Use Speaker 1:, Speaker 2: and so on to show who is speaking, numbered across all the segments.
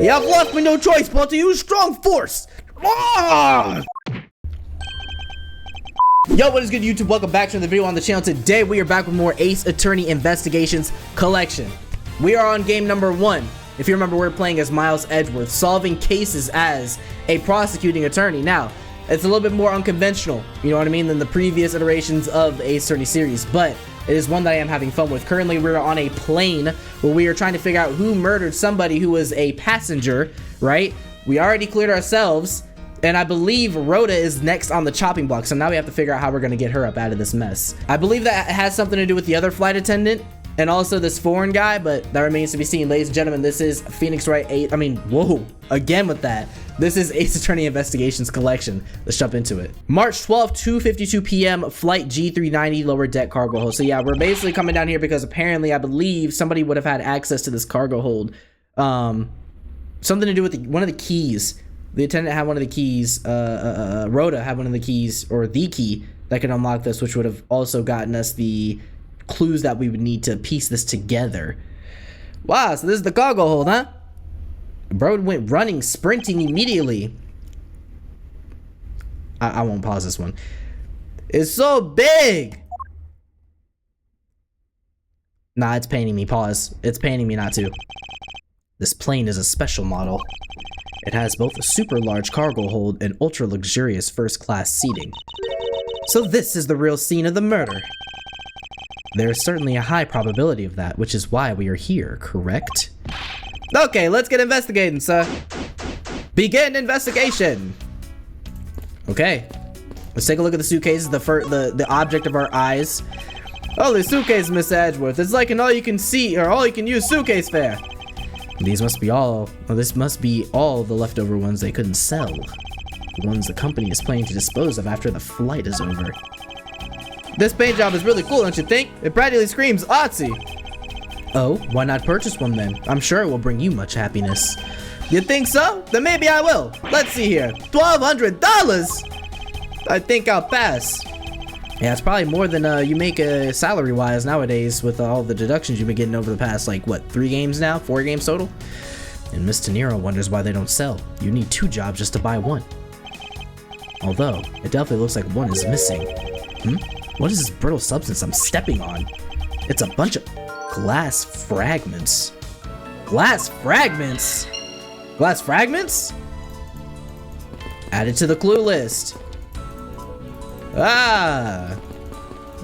Speaker 1: You have left me no choice but to use strong force. Ah! Yo, what is good, YouTube? Welcome back to another video on the channel. Today we are back with more Ace Attorney Investigations Collection. We are on game number 1. If you remember, we're playing as Miles Edgeworth, solving cases as a prosecuting attorney. Now, it's a little bit more unconventional, you know what I mean, than the previous iterations of the Ace Attorney series, but it is one that I am having fun with. Currently, we're on a plane where we are trying to figure out who murdered somebody who was a passenger, right? We already cleared ourselves, and I believe Rhoda is next on the chopping block, so now we have to figure out how we're gonna get her up out of this mess. I believe that has something to do with the other flight attendant, and also this foreign guy, but that remains to be seen. Ladies and gentlemen, this is Phoenix Wright 8, whoa, again with that. This is Ace Attorney Investigations Collection. Let's jump into it. March 12th, 2:52 p.m., flight G390, lower deck cargo hold. So yeah, we're basically coming down here because apparently I believe somebody would have had access to this cargo hold. Something to do with one of the keys. The attendant had one of the keys, Rhoda had one of the keys, or the key that could unlock this, which would have also gotten us the clues that we would need to piece this together. Wow, so this is the cargo hold, huh? Bro went running, sprinting immediately. I won't pause this one. It's so big. Nah, it's paining me. Pause. It's paining me not to. This plane is a special model. It has both a super large cargo hold and ultra luxurious first class seating. So this is the real scene of the murder. There is certainly a high probability of that, which is why we are here, correct? Okay, let's get investigating, sir. Begin investigation. Okay, let's take a look at the suitcases, the object of our eyes. Oh, the suitcase, Miss Edgeworth. It's like an all-you-can-see or all-you-can-use suitcase fair. These must be all, well, this must be all the leftover ones they couldn't sell. The ones the company is planning to dispose of after the flight is over. This paint job is really cool, don't you think? It practically screams artsy. Oh, why not purchase one then? I'm sure it will bring you much happiness. You think so? Then maybe I will. Let's see here. $1,200? I think I'll pass. Yeah, it's probably more than you make salary-wise nowadays with all the deductions you've been getting over the past, like, what, 3 games now? 4 games total? And Miss De Niro wonders why they don't sell. You need 2 jobs just to buy one. Although, it definitely looks like one is missing. What is this brittle substance I'm stepping on? It's a bunch of glass fragments. Glass fragments? Glass fragments? Added to the clue list. Ah.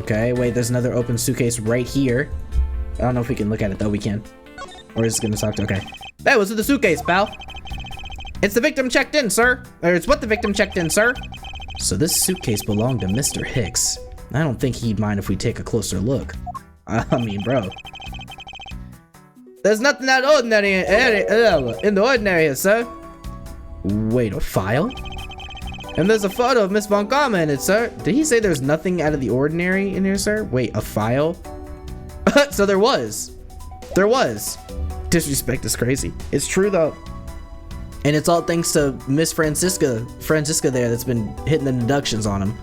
Speaker 1: Okay, wait, there's another open suitcase right here. I don't know if we can look at it though. We can. Or is it gonna talk to, okay. Hey, what's in the suitcase, pal? It's the victim checked in, sir. Or it's what the victim checked in, sir. So this suitcase belonged to Mr. Hicks. I don't think he'd mind if we take a closer look. I mean, bro. There's nothing that ordinary in the ordinary here, sir. Wait, a file? And there's a photo of Miss Von Karma in it, sir. Did he say there's nothing out of the ordinary in here, sir? Wait, a file? So there was. There was. Disrespect is crazy. It's true, though. And it's all thanks to Miss Francisca there that's been hitting the deductions on him.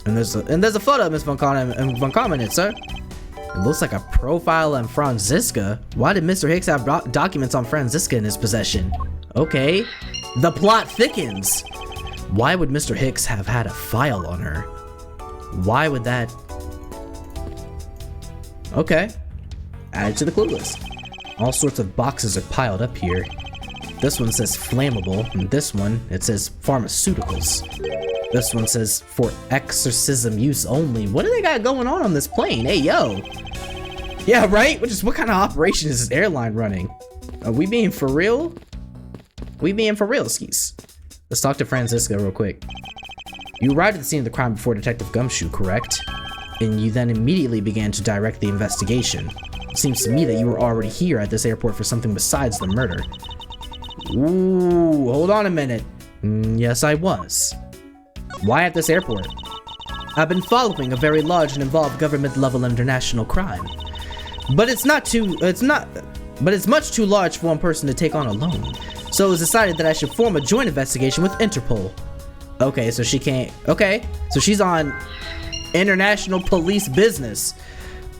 Speaker 1: And there's a photo of Miss Von Karma in it, sir. It looks like a profile on Franziska. Why did Mr. Hicks have documents on Franziska in his possession? Okay. The plot thickens. Why would Mr. Hicks have had a file on her? Why would that? Okay. Added to the clue list. All sorts of boxes are piled up here. This one says flammable, and this one, it says pharmaceuticals. This one says for exorcism use only. What do they got going on this plane? Hey, yo. Yeah, right? What kind of operation is this airline running? Are we being for real? We being for real, skis. Let's talk to Franziska real quick. You arrived at the scene of the crime before Detective Gumshoe, correct? And you then immediately began to direct the investigation. It seems to me that you were already here at this airport for something besides the murder. Ooh, hold on a minute. Yes, I was. Why at this airport? I've been following a very large and involved government-level international crime. But it's much too large for one person to take on alone. So it was decided that I should form a joint investigation with Interpol. Okay, so she can't, okay. So she's on international police business.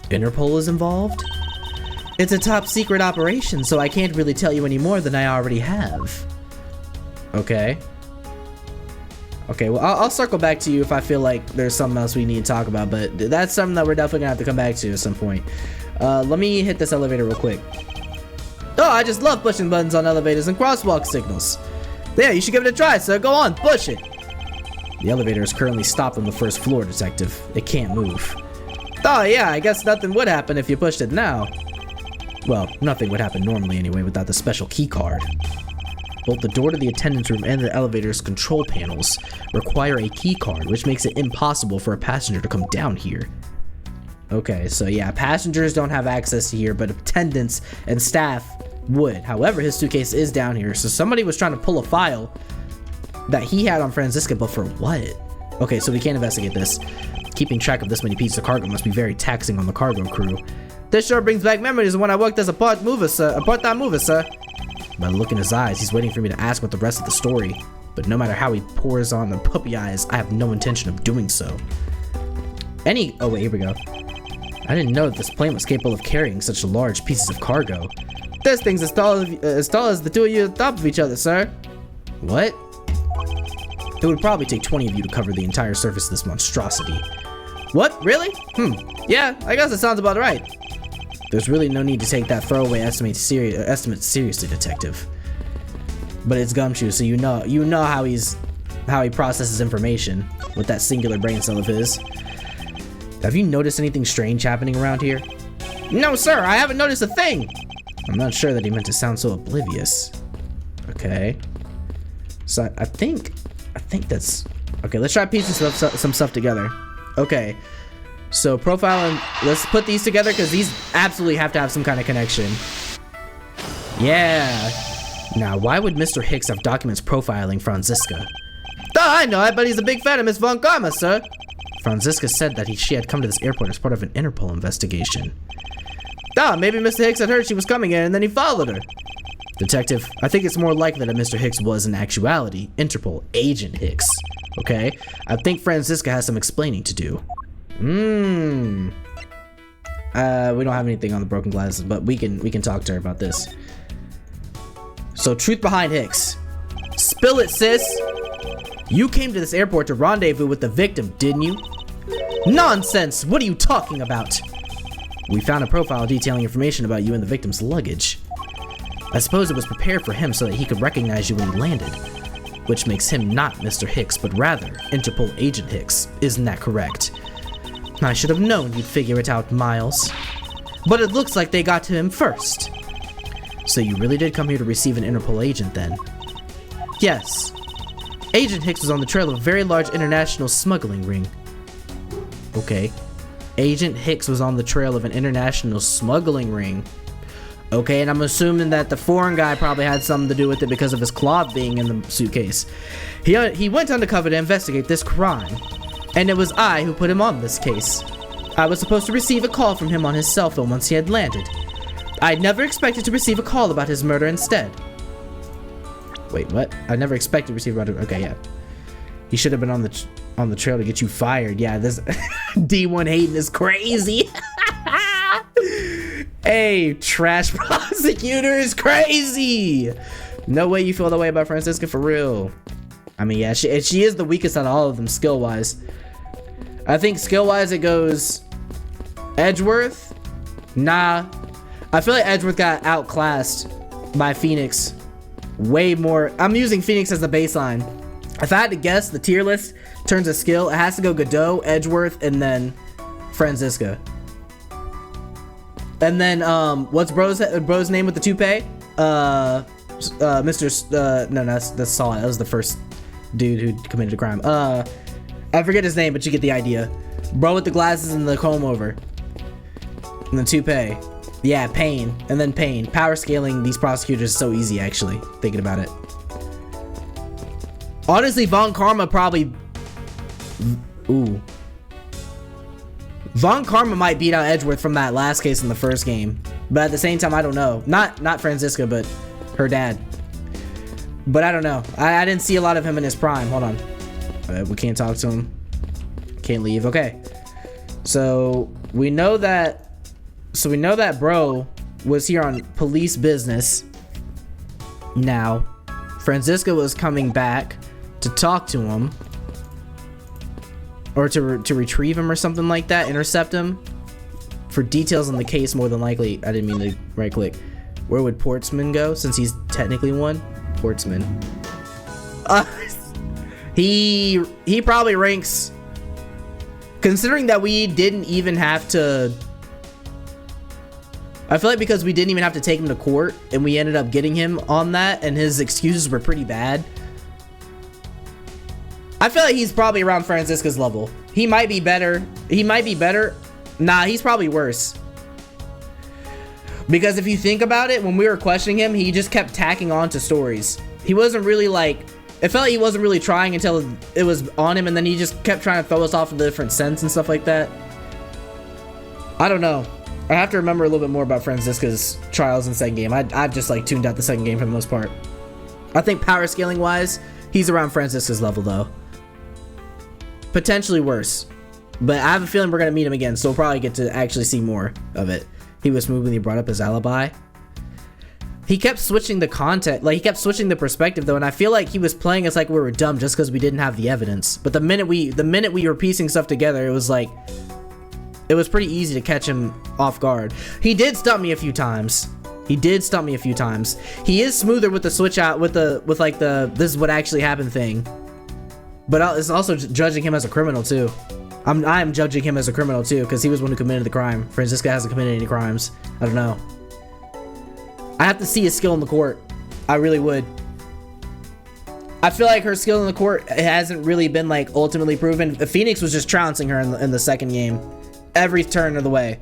Speaker 1: Interpol is involved? It's a top secret operation, so I can't really tell you any more than I already have. Okay. Okay, well, I'll circle back to you if I feel like there's something else we need to talk about, but that's something that we're definitely gonna have to come back to at some point. Let me hit this elevator real quick. Oh, I just love pushing buttons on elevators and crosswalk signals. Yeah, you should give it a try, sir. Go on, push it. The elevator is currently stopped on the first floor, detective. It can't move. Oh, yeah, I guess nothing would happen if you pushed it now. Well, nothing would happen normally anyway without the special key card. Both the door to the attendance room and the elevator's control panels require a key card, which makes it impossible for a passenger to come down here. Okay, so yeah, passengers don't have access to here, but attendants and staff would. However, his suitcase is down here, so somebody was trying to pull a file that he had on Franziska, but for what? Okay, so we can't investigate this. Keeping track of this many pieces of cargo must be very taxing on the cargo crew. This sure brings back memories of when I worked as a part-time mover, sir. By the look in his eyes, he's waiting for me to ask about the rest of the story. But no matter how he pours on the puppy eyes, I have no intention of doing so. Oh wait, here we go. I didn't know that this plane was capable of carrying such large pieces of cargo. This thing's as tall as the two of you at the top of each other, sir. What? It would probably take 20 of you to cover the entire surface of this monstrosity. What? Really? Yeah, I guess that sounds about right. There's really no need to take that throwaway estimate seriously, detective. But it's Gumshoe, so you know how he processes information with that singular brain cell of his. Have you noticed anything strange happening around here? No, sir, I haven't noticed a thing. I'm not sure that he meant to sound so oblivious. Okay. So I think that's okay. Let's try piecing some stuff together. Okay. So profile and let's put these together because these absolutely have to have some kind of connection. Yeah. Now, why would Mr. Hicks have documents profiling Franziska? Oh, I know. I bet he's a big fan of Miss Von Karma, sir. Franziska said that she had come to this airport as part of an Interpol investigation. Ah, maybe Mr. Hicks had heard she was coming in and then he followed her. Detective, I think it's more likely that Mr. Hicks was in actuality Interpol Agent Hicks. Okay? I think Franziska has some explaining to do. We don't have anything on the broken glasses, but we can talk to her about this. So, truth behind Hicks. Spill it, sis! You came to this airport to rendezvous with the victim, didn't you? Nonsense! What are you talking about? We found a profile detailing information about you and the victim's luggage. I suppose it was prepared for him so that he could recognize you when he landed, which makes him not Mr. Hicks, but rather Interpol Agent Hicks. Isn't that correct? I should have known you'd figure it out, Miles. But it looks like they got to him first. So you really did come here to receive an Interpol agent then? Yes. Agent Hicks was on the trail of a very large international smuggling ring. Okay. Agent Hicks was on the trail of an international smuggling ring. Okay, and I'm assuming that the foreign guy probably had something to do with it because of his cloth being in the suitcase. He went undercover to investigate this crime. And it was I who put him on this case. I was supposed to receive a call from him on his cell phone once he had landed. I'd never expected to receive a call about his murder instead. Wait, what? I never expected to receive a murder. Okay, yeah. He should have been on the trail to get you fired. Yeah, this D1 Hayden is crazy. Hey, trash prosecutor is crazy. No way you feel that way about Franziska, for real. I mean, yeah, she is the weakest out of all of them skill-wise. I think skill-wise it goes Edgeworth. Nah. I feel like Edgeworth got outclassed by Phoenix way more. I'm using Phoenix as the baseline. If I had to guess the tier list in terms of skill, it has to go Godot, Edgeworth, and then Franziska. And then what's bro's name with the toupee? No, that's Saul. That was the first dude who committed a crime. I forget his name, but you get the idea. Bro with the glasses and the comb over. And the toupee. Yeah, Payne. And then Payne. Power scaling these prosecutors is so easy, actually, thinking about it. Honestly, Von Karma probably... Ooh. Von Karma might beat out Edgeworth from that last case in the first game. But at the same time, I don't know. Not Franziska, but her dad. But I don't know. I didn't see a lot of him in his prime. Hold on. We can't talk to him. Can't leave. Okay. So we know that bro was here on police business. Now, Franziska was coming back to talk to him. Or to retrieve him or something like that, intercept him. For details on the case, more than likely, I didn't mean to right click. Where would Portsman go, since he's technically one? Portsman. He probably ranks, considering that we didn't even have to, I feel like because we didn't even have to take him to court, and we ended up getting him on that, and his excuses were pretty bad. I feel like he's probably around Franziska's level. He might be better. Nah, he's probably worse. Because if you think about it, when we were questioning him, he just kept tacking on to stories. He wasn't really like, it felt like he wasn't really trying until it was on him, and then he just kept trying to throw us off into different scents and stuff like that. I don't know. I have to remember a little bit more about Franziska's trials in second game. I've just like tuned out the second game for the most part. I think power scaling wise, he's around Franziska's level though. Potentially worse, but I have a feeling we're gonna meet him again, so we'll probably get to actually see more of it. He was smooth when he brought up his alibi. He kept switching the content, like he kept switching the perspective though, and I feel like he was playing us like we were dumb just because we didn't have the evidence. But the minute we were piecing stuff together, it was like, it was pretty easy to catch him off guard. He did stump me a few times. He is smoother with the switch out, with like the this is what actually happened thing. But it's also judging him as a criminal too. I am judging him as a criminal too, because he was the one who committed the crime. Franziska hasn't committed any crimes. I don't know. I have to see his skill in the court. I really would. I feel like her skill in the court hasn't really been like ultimately proven. Phoenix was just trouncing her in the second game, every turn of the way.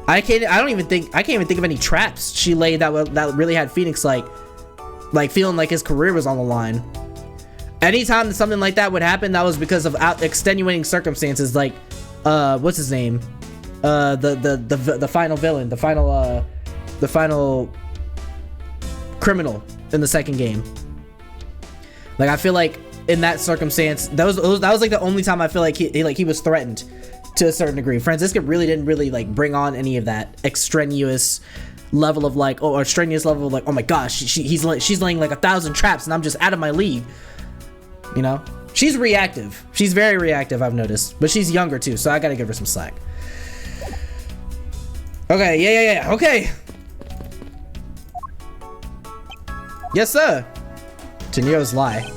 Speaker 1: I can't even think of any traps she laid that really had Phoenix like feeling like his career was on the line. Anytime something like that would happen, that was because of extenuating circumstances, like what's his name, the final villain, the final criminal in the second game. Like I feel like in that circumstance, that was like the only time I feel like he was threatened to a certain degree. Franziska really didn't like bring on any of that extraneous level of like, or strenuous level of like, oh my gosh, she's laying like 1,000 traps and I'm just out of my league. You know, she's reactive. She's very reactive, I've noticed, but she's younger too, so I gotta give her some slack. Okay, yeah. Okay. Yes, sir. Tenero's lie.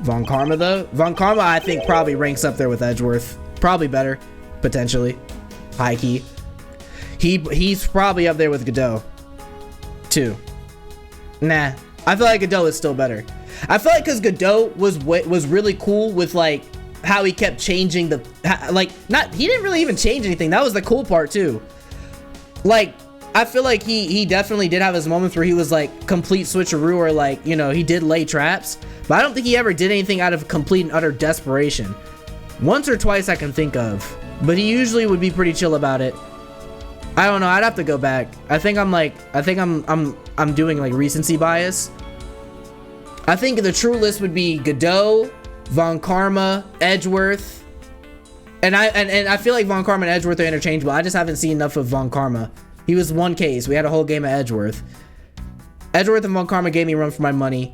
Speaker 1: Von Karma though. Von Karma, I think probably ranks up there with Edgeworth. Probably better, potentially. High key. He's probably up there with Godot, too. Nah, I feel like Godot is still better. I feel like because Godot was really cool with like how he kept changing he didn't really even change anything. That was the cool part too. Like I feel like he definitely did have his moments where he was like complete switcheroo, or like, you know, he did lay traps, but I don't think he ever did anything out of complete and utter desperation. Once or twice I can think of, but he usually would be pretty chill about it. I don't know, I'd have to go back. I think I'm doing like recency bias. I think the true list would be Godot, Von Karma, Edgeworth, and I feel like Von Karma and Edgeworth are interchangeable. I just haven't seen enough of Von Karma. He was one case. We had a whole game of Edgeworth. Edgeworth and Von Karma gave me a run for my money,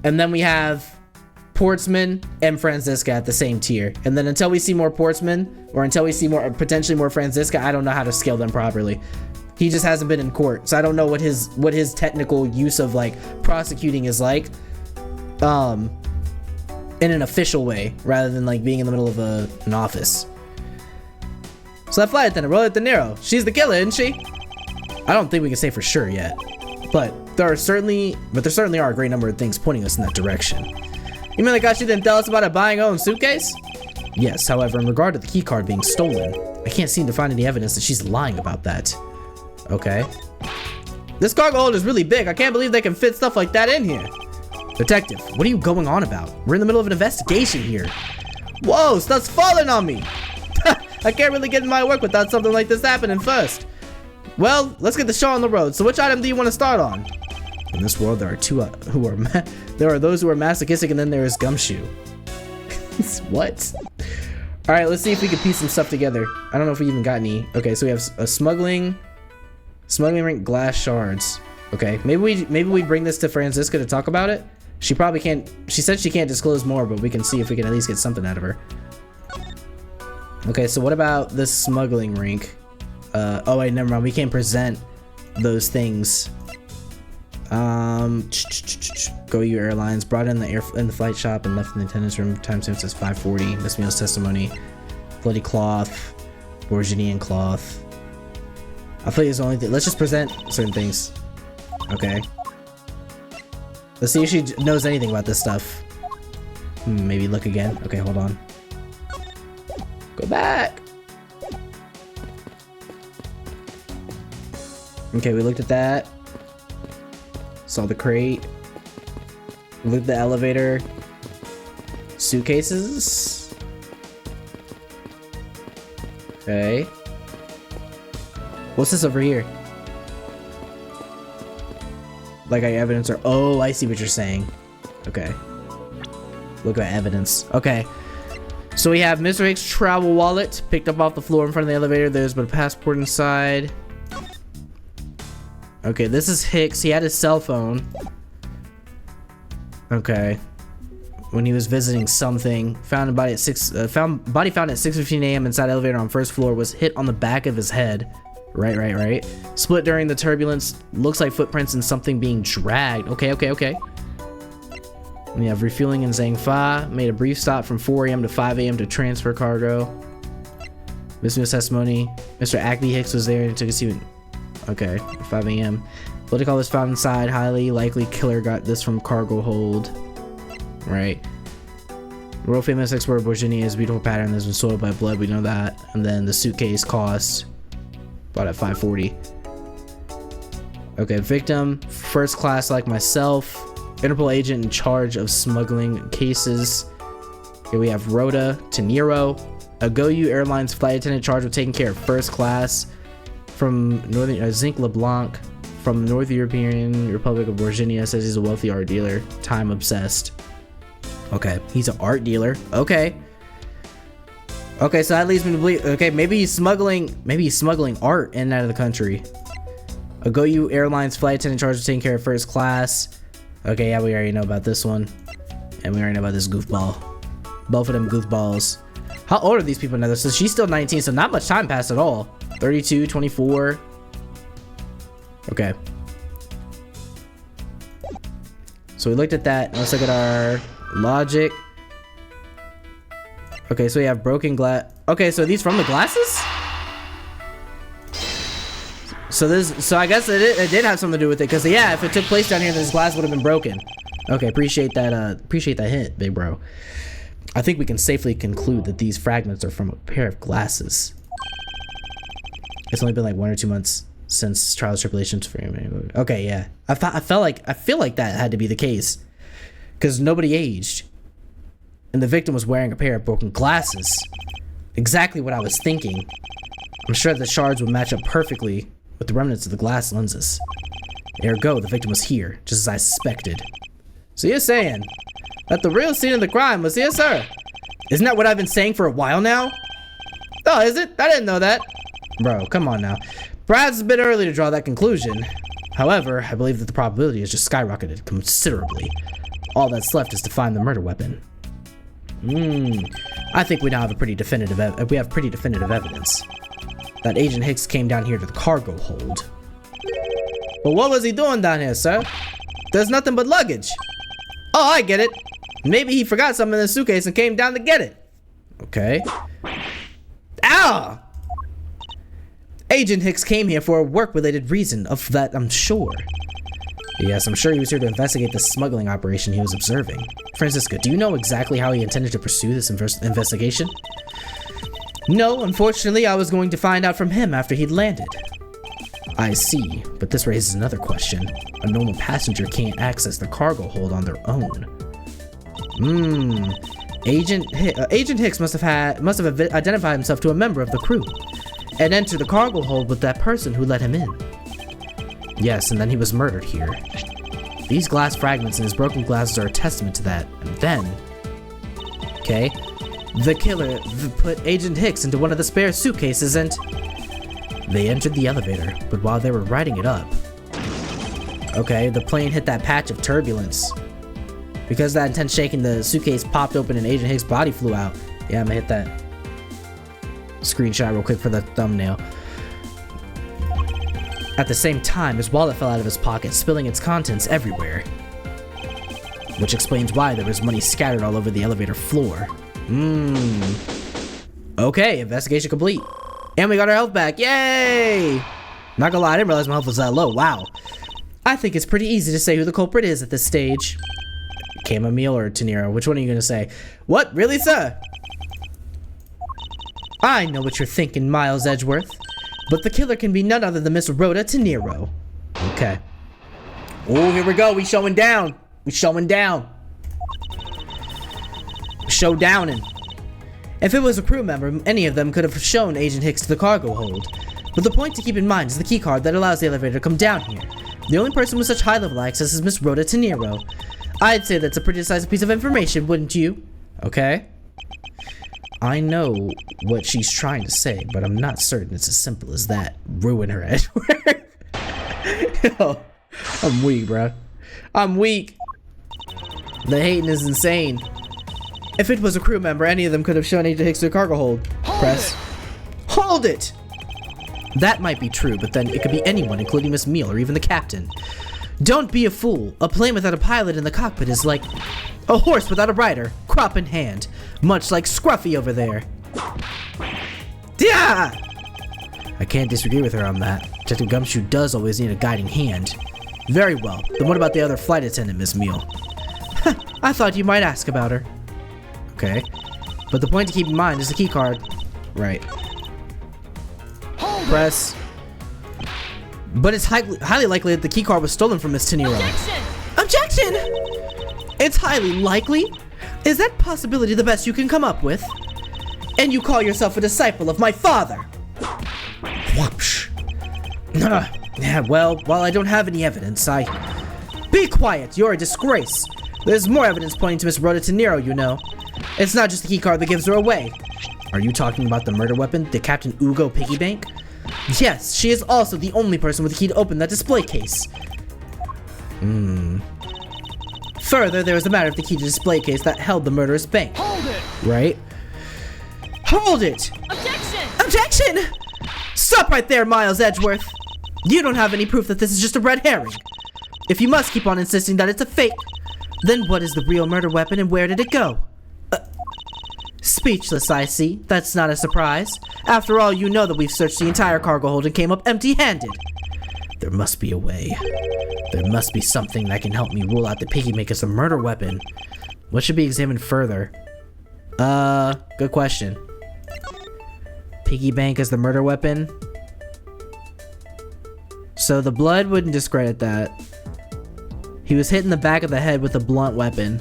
Speaker 1: and then we have Portsman and Franziska at the same tier. And then until we see more Portsman, or until we see potentially more Franziska, I don't know how to scale them properly. He just hasn't been in court, so I don't know what his technical use of like prosecuting is like. In an official way, rather than like being in the middle of an office. So that flight attendant, Royal De Niro, she's the killer, isn't she? I don't think we can say for sure yet, but there certainly are a great number of things pointing us in that direction. You mean the guy she didn't tell us about it buying her own suitcase? Yes, however, in regard to the key card being stolen, I can't seem to find any evidence that she's lying about that. Okay. This cargo hold is really big. I can't believe they can fit stuff like that in here. Detective, what are you going on about? We're in the middle of an investigation here. Whoa, stuff's falling on me. I can't really get in my work without something like this happening first. Well, let's get the show on the road. So which item do you want to start on? In this world, there are there are those who are masochistic, and then there is Gumshoe. What? All right, let's see if we can piece some stuff together. I don't know if we even got any. Okay, so we have a smuggling, Smuggling ring glass shards. Okay, maybe we bring this to Francisca to talk about it. She probably can't. She said she can't disclose more, but we can see if we can at least get something out of her. Okay, so what about this smuggling rink? Oh wait, never mind. We can't present those things. Go You Airlines brought in the flight shop and left in the attendance room. Time since it's 5:40. Miss Meal's testimony. Bloody cloth. Bourguignon cloth. I feel like it's the only thing. Let's just present certain things. Okay. Let's see if she knows anything about this stuff. Maybe look again. Okay, hold on. Go back. Okay, we looked at that. Saw the crate. We looked at the elevator. Suitcases. Okay. What's this over here? Like evidence or... Oh, I see what you're saying. Okay. Look at evidence. Okay. So we have Mr. Hicks' travel wallet picked up off the floor in front of the elevator. There's but a passport inside. Okay, this is Hicks. He had his cell phone. Okay. When he was visiting something, found a body at body found at 6:15 a.m. inside elevator on first floor, was hit on the back of his head. Right. Split during the turbulence. Looks like footprints and something being dragged. Okay. We have refueling in Zhangfa. Made a brief stop from 4 a.m. to 5 a.m. to transfer cargo. Mr. testimony. Mr. Acme Hicks was there and took a seat. Okay, 5 a.m. Political was found inside. Highly likely killer got this from cargo hold. Right. World famous export Bourguignon is a beautiful pattern that's been soiled by blood. We know that. And then the suitcase cost bought at 540. Okay, victim first class like myself. Interpol agent in charge of smuggling cases. Here we have Rhoda Tenero, a GoU Airlines flight attendant charged with taking care of first class from Northern Zinc LeBlanc from North European Republic of Bourguignon. Says he's a wealthy art dealer, time obsessed. Okay, he's an art dealer. Okay, so that leads me to believe. Okay, maybe he's smuggling art in and out of the country. A GoU Airlines flight attendant charged with taking care of first class. Okay, yeah, we already know about this one. And we already know about this goofball. Both of them goofballs. How old are these people now? So she's still 19, so not much time passed at all. 32, 24. Okay. So we looked at that. Let's look at our logic. Okay, so we have broken glass. Okay, so are these from the glasses? So I guess it did have something to do with it, because yeah, if it took place down here, then this glass would have been broken. Okay, appreciate that hint, big bro. I think we can safely conclude that these fragments are from a pair of glasses. It's only been like 1 or 2 months since trials tribulations for him. Okay, yeah. I feel like that had to be the case, because nobody aged, and the victim was wearing a pair of broken glasses. Exactly what I was thinking. I'm sure the shards would match up perfectly with the remnants of the glass lenses. Ergo, the victim was here, just as I suspected. So you're saying that the real scene of the crime was here, sir? Isn't that what I've been saying for a while now? Oh, is it? I didn't know that. Bro, come on now. Perhaps it's a bit early to draw that conclusion. However, I believe that the probability has just skyrocketed considerably. All that's left is to find the murder weapon. I think we now have pretty definitive evidence that Agent Hicks came down here to the cargo hold. But what was he doing down here, sir? There's nothing but luggage. Oh, I get it. Maybe he forgot something in the suitcase and came down to get it. Okay. Ow! Agent Hicks came here for a work-related reason, of that I'm sure. Yes, I'm sure he was here to investigate the smuggling operation he was observing. Francisca, do you know exactly how he intended to pursue this investigation? No, unfortunately, I was going to find out from him after he'd landed. I see, but this raises another question. A normal passenger can't access the cargo hold on their own. Agent Hicks must have identified himself to a member of the crew and entered the cargo hold with that person who let him in. Yes, and then he was murdered here. These glass fragments and his broken glasses are a testament to that. And then, okay, the killer put Agent Hicks into one of the spare suitcases and They entered the elevator, but while they were riding it up... Okay, the plane hit that patch of turbulence. Because of that intense shaking, the suitcase popped open and Agent Hicks' body flew out. Yeah, I'm gonna hit that screenshot real quick for the thumbnail. At the same time, his wallet fell out of his pocket, spilling its contents everywhere. Which explains why there was money scattered all over the elevator floor. Okay, investigation complete. And we got our health back, yay! Not gonna lie, I didn't realize my health was that low, wow. I think it's pretty easy to say who the culprit is at this stage. Chamomile or Tenero, which one are you gonna say? What, really, sir? I know what you're thinking, Miles Edgeworth. But the killer can be none other than Miss Rhoda Tenero. Okay. Oh, here we go, we showing down. We showing down. Showdowning. If it was a crew member, any of them could have shown Agent Hicks to the cargo hold. But the point to keep in mind is the keycard that allows the elevator to come down here. The only person with such high-level access is Miss Rhoda Tenero. I'd say that's a pretty decisive piece of information, wouldn't you? Okay. I know what she's trying to say, but I'm not certain it's as simple as that. Ruin her, Edgeworth. Yo, I'm weak, bro. I'm weak. The hating is insane. If it was a crew member, any of them could have shown Agent Hicks to the cargo hold. Press. Hold it! That might be true, but then it could be anyone, including Miss Meal or even the captain. Don't be a fool. A plane without a pilot in the cockpit is like a horse without a rider, crop in hand. Much like Scruffy over there. Yeah! I can't disagree with her on that. Detective Gumshoe does always need a guiding hand. Very well. Then what about the other flight attendant, Miss Meal? I thought you might ask about her. Okay. But the point to keep in mind is the key card. Right. Press. But it's highly likely that the key card was stolen from Miss Tenero. Objection! It's highly likely? Is that possibility the best you can come up with? And you call yourself a disciple of my father? Whoopsh. Yeah, well, while I don't have any evidence, Be quiet, you're a disgrace. There's more evidence pointing to Miss Rhoda Tenero, you know. It's not just the key card that gives her away. Are you talking about the murder weapon, the Captain Ugo piggy bank? Yes, she is also the only person with the key to open that display case. Further, there is the matter of the key to display case that held the murderous bank. Hold it! Right? Hold it! Objection! Objection! Stop right there, Miles Edgeworth! You don't have any proof that this is just a red herring. If you must keep on insisting that it's a fake, then what is the real murder weapon and where did it go? Speechless, I see. That's not a surprise. After all, you know that we've searched the entire cargo hold and came up empty-handed. There must be a way. There must be something that can help me rule out the piggy bank as a murder weapon. What should be examined further? Good question. Piggy bank as the murder weapon? So the blood wouldn't discredit that. He was hit in the back of the head with a blunt weapon.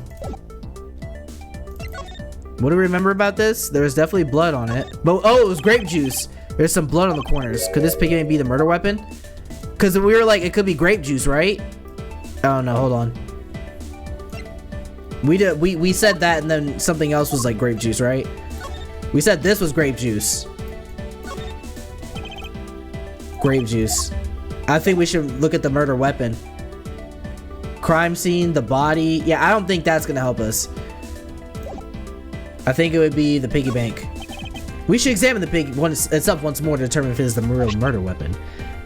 Speaker 1: What do we remember about this? There was definitely blood on it. But oh, it was grape juice. There's some blood on the corners. Could this piggy bank be the murder weapon? Because we were like, it could be grape juice, right? Oh no, hold on. We said that and then something else was like grape juice, right? We said this was grape juice. Grape juice. I think we should look at the murder weapon. Crime scene, the body. Yeah, I don't think that's gonna help us. I think it would be the piggy bank. We should examine the pig itself once more to determine if it is the real murder weapon.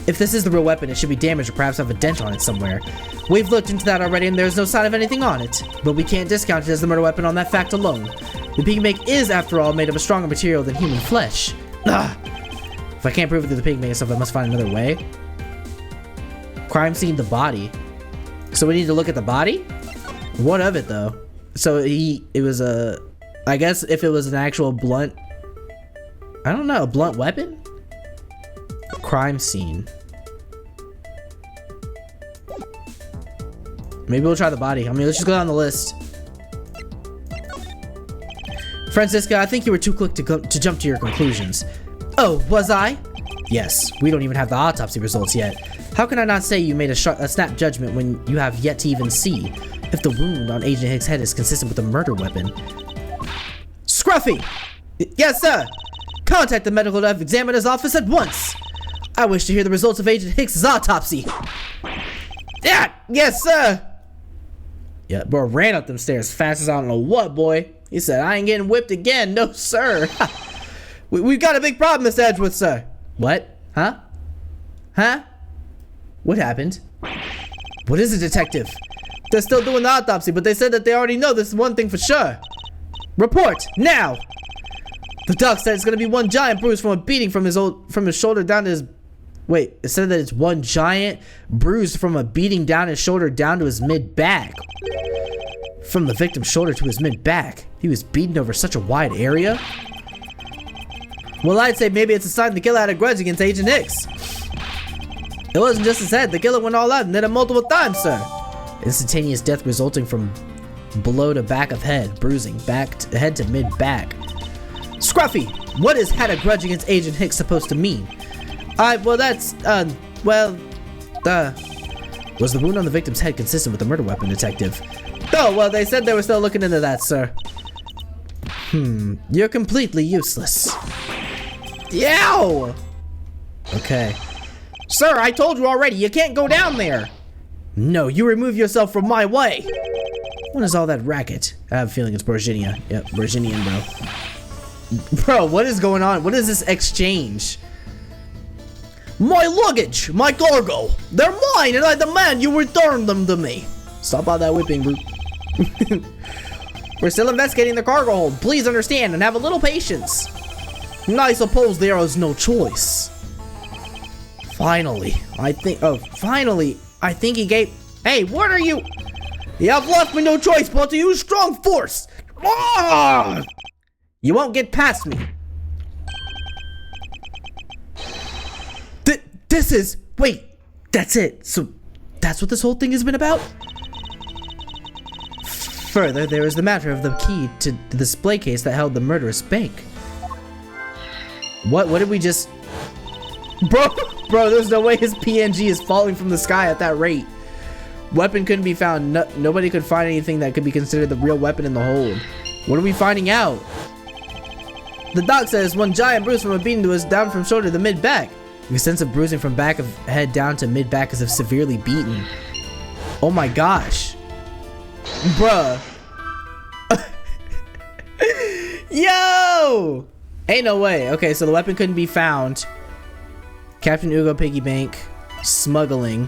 Speaker 1: If this is the real weapon, it should be damaged or perhaps have a dent on it somewhere. We've looked into that already and there's no sign of anything on it. But we can't discount it as the murder weapon on that fact alone. The piggy bank is, after all, made of a stronger material than human flesh. Ugh. If I can't prove it through the piggy bank itself, I must find another way. Crime scene, the body. So we need to look at the body? What of it though? So it was a... I guess if it was an actual blunt, I don't know, blunt weapon? Crime scene. Maybe we'll try the body. I mean, let's just go down the list. Francisca, I think you were too quick to jump to your conclusions. Oh, was I? Yes, we don't even have the autopsy results yet. How can I not say you made a snap judgment when you have yet to even see if the wound on Agent Hicks' head is consistent with a murder weapon? Scruffy! Yes, sir! Contact the medical examiner's office at once! I wish to hear the results of Agent Hicks's autopsy. Yeah, yes, sir. Yeah, bro ran up them stairs fast as I don't know what, boy. He said, I ain't getting whipped again. No, sir. We've got a big problem, Mr. Edgeworth, sir. What? Huh? Huh? What happened? What is it, detective? They're still doing the autopsy, but they said that they already know this one thing for sure. Report, now! The doc said it's gonna be one giant bruise from a beating from his shoulder down to his... Wait, it said that it's one giant bruise from a beating down his shoulder down to his mid-back. From the victim's shoulder to his mid-back. He was beaten over such a wide area? Well, I'd say maybe it's a sign the killer had a grudge against Agent Hicks. It wasn't just his head. The killer went all out and did it multiple times, sir. Instantaneous death resulting from blow to back of head, bruising, head to mid-back. Scruffy, what is had a grudge against Agent Hicks supposed to mean? Well, that's, was the wound on the victim's head consistent with the murder weapon, detective? Oh, well, they said they were still looking into that, sir. You're completely useless. Yow! Okay. Sir, I told you already, you can't go down there. No, you remove yourself from my way. What is all that racket? I have a feeling it's Virginia. Yep, Virginian, bro. Bro, what is going on? What is this exchange? My luggage, my cargo, they're mine and I demand you return them to me. Stop all that whipping, bro. We're still investigating the cargo hold. Please understand and have a little patience. I suppose there is no choice. Finally, I think he gave... Hey, what are you... You have left me no choice but to use strong force. Ah! You won't get past me. This is... Wait, that's it. So, that's what this whole thing has been about? Further, there is the matter of the key to the display case that held the murderous bank. What did we just... Bro, there's no way his PNG is falling from the sky at that rate. Weapon couldn't be found. Nobody could find anything that could be considered the real weapon in the hold. What are we finding out? The doc says one giant bruise from a beating to his down from shoulder to mid-back. Extensive bruising from back of head down to mid-back as if severely beaten. Oh my gosh. Bruh. Yo! Ain't no way. Okay, so the weapon couldn't be found. Captain Ugo Piggy Bank. Smuggling.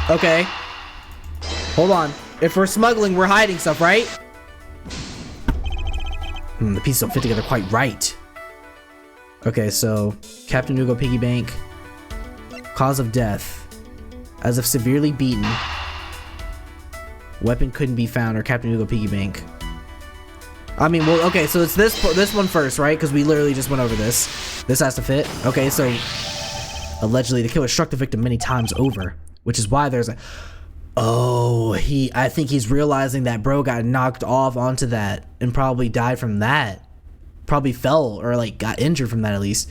Speaker 1: Okay. Hold on. If we're smuggling, we're hiding stuff, right? The pieces don't fit together quite right. Okay, so Captain Ugo Piggy Bank. Cause of death. As if severely beaten. Weapon couldn't be found, or Captain Ugo Piggy Bank. I mean, well, okay, so it's this one first, right? Because we literally just went over this. This has to fit. Okay, so allegedly the killer struck the victim many times over, which is why there's a... Oh, I think he's realizing that bro got knocked off onto that and probably died from that. Probably fell or like got injured from that at least,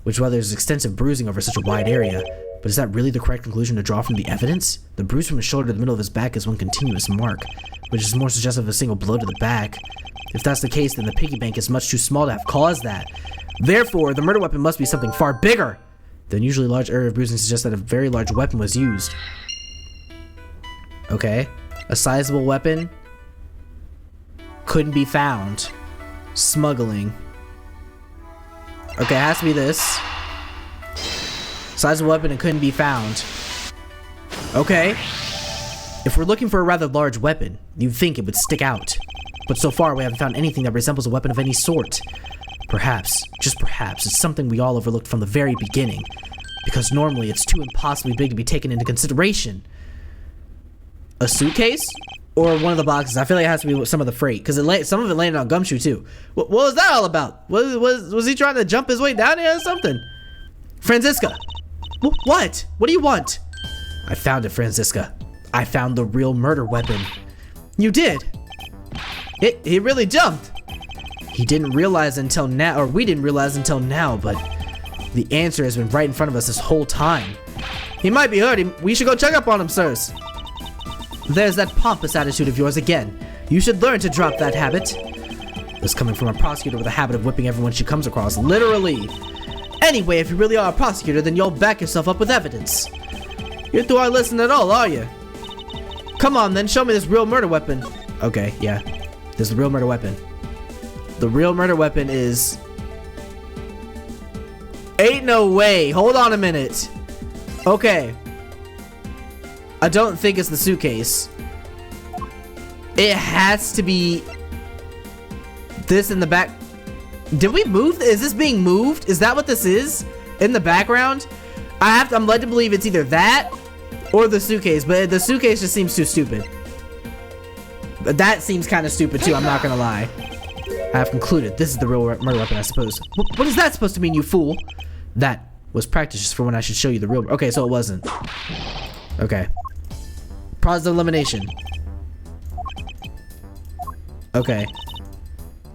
Speaker 1: which is why there's extensive bruising over such a wide area. But is that really the correct conclusion to draw from the evidence? The bruise from his shoulder to the middle of his back is one continuous mark, which is more suggestive of a single blow to the back. If that's the case, then the piggy bank is much too small to have caused that. Therefore, the murder weapon must be something far bigger than usually. Large area of bruising suggests that a very large weapon was used. Okay, a sizable weapon couldn't be found. Smuggling. Okay, it has to be this. Sizable weapon and couldn't be found. Okay. If we're looking for a rather large weapon, you'd think it would stick out. But so far, we haven't found anything that resembles a weapon of any sort. Perhaps, just perhaps, it's something we all overlooked from the very beginning. Because normally, it's too impossibly big to be taken into consideration. A suitcase? Or one of the boxes? I feel like it has to be some of the freight. Because some of it landed on Gumshoe, too. What was that all about? Was he trying to jump his way down here or something? Franziska! What? What do you want? I found it, Franziska. I found the real murder weapon. You did? He really jumped. He didn't realize until now, or we didn't realize until now, but the answer has been right in front of us this whole time. He might be hurt. We should go check up on him, sirs. There's that pompous attitude of yours again. You should learn to drop that habit. This coming from a prosecutor with a habit of whipping everyone she comes across, literally. Anyway, if you really are a prosecutor, then you'll back yourself up with evidence. You two aren't listening at all, are you? Come on, then, show me this real murder weapon. Okay, yeah. This is the real murder weapon. The real murder weapon is... Ain't no way. Hold on a minute. Okay. I don't think it's the suitcase. It has to be... this in the back. Did we move? Is this being moved? Is that what this is? In the background? I'm led to believe it's either that or the suitcase, but the suitcase just seems too stupid. But that seems kind of stupid too, I'm not gonna lie. I have concluded this is the real murder weapon, I suppose. What is that supposed to mean, you fool? That was practice just for when I should show you the real... Okay, so it wasn't. Okay. Process of elimination. Okay.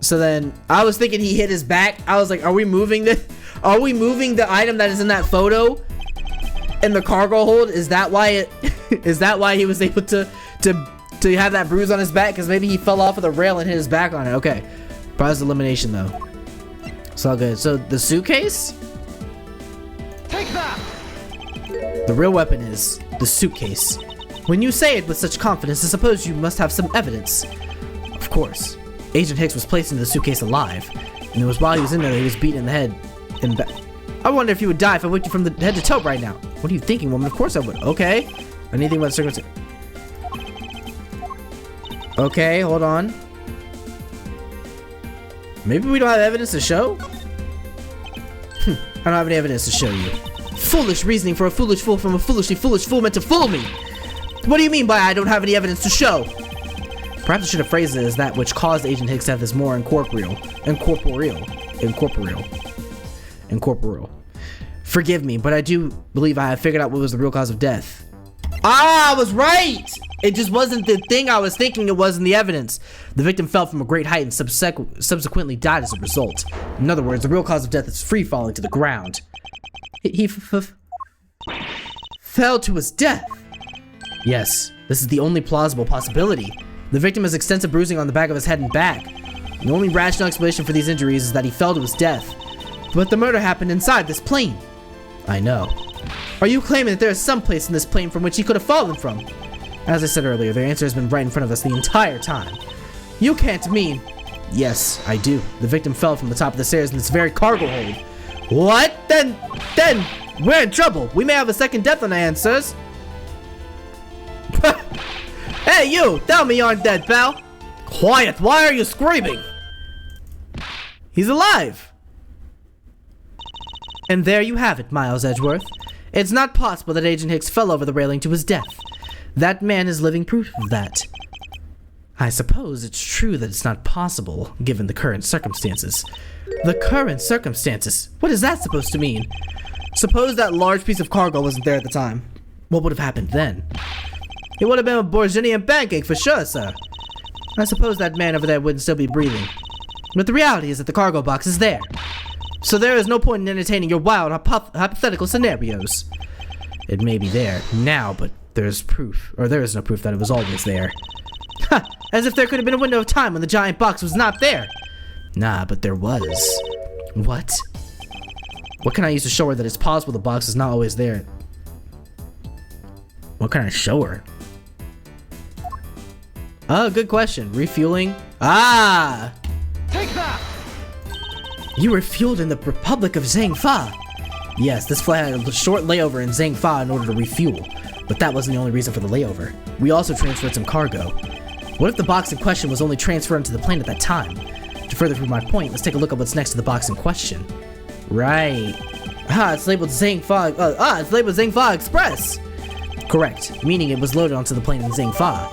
Speaker 1: So then, I was thinking he hit his back. I was like, are we moving this? Are we moving the item that is in that photo? In the cargo hold? Is that why it... is that why he was able to have that bruise on his back? Because maybe he fell off of the rail and hit his back on it. Okay. Process of elimination, though. It's all good. So, the suitcase?
Speaker 2: Take that!
Speaker 1: The real weapon is the suitcase. When you say it with such confidence, I suppose you must have some evidence. Of course. Agent Hicks was placed into the suitcase alive, and it was while he was in there that he was beaten in the head and back. I wonder if you would die if I whipped you from the head to toe right now. What are you thinking, woman? Of course I would. Okay. Anything about circumstance. Okay, hold on. Maybe we don't have evidence to show? I don't have any evidence to show you. Foolish reasoning for a foolish fool from a foolishly foolish fool meant to fool me. What do you mean by I don't have any evidence to show? Perhaps I should have phrased it as that which caused Agent Hicks to have this more incorporeal. Forgive me, but I do believe I have figured out what was the real cause of death. Ah, I was right! It just wasn't the thing I was thinking it was in the evidence. The victim fell from a great height and subsequently died as a result. In other words, the real cause of death is free falling to the ground. He fell to his death. Yes, this is the only plausible possibility. The victim has extensive bruising on the back of his head and back. The only rational explanation for these injuries is that he fell to his death. But the murder happened inside this plane. I know. Are you claiming that there is some place in this plane from which he could have fallen from? As I said earlier, their answer has been right in front of us the entire time. You can't mean... Yes, I do. The victim fell from the top of the stairs in this very cargo hold. What? Then, we're in trouble. We may have a second death on our hands, sirs. Hey, you! Tell me you aren't dead, pal. Quiet! Why are you screaming? He's alive! And there you have it, Miles Edgeworth. It's not possible that Agent Hicks fell over the railing to his death. That man is living proof of that. I suppose it's true that it's not possible, given the current circumstances. The current circumstances? What is that supposed to mean? Suppose that large piece of cargo wasn't there at the time. What would have happened then? It would have been a Borginian pancake for sure, sir. I suppose that man over there wouldn't still be breathing. But the reality is that the cargo box is there. So there is no point in entertaining your wild hypothetical scenarios. It may be there now, but there is no proof that it was always there. Ha! As if there could have been a window of time when the giant box was not there. Nah, but there was. What? What can I use to show her that it's possible the box is not always there? What can I show her? Oh, good question. Refueling? Ah!
Speaker 2: Take that!
Speaker 1: You were fueled in the Republic of Zhangfa. Yes, this flight had a short layover in Zhangfa in order to refuel. But that wasn't the only reason for the layover. We also transferred some cargo. What if the box in question was only transferred onto the plane at that time? To further prove my point, let's take a look at what's next to the box in question. Right. It's labeled Zhangfa. It's labeled Zhangfa Express. Correct, meaning it was loaded onto the plane in Zhangfa.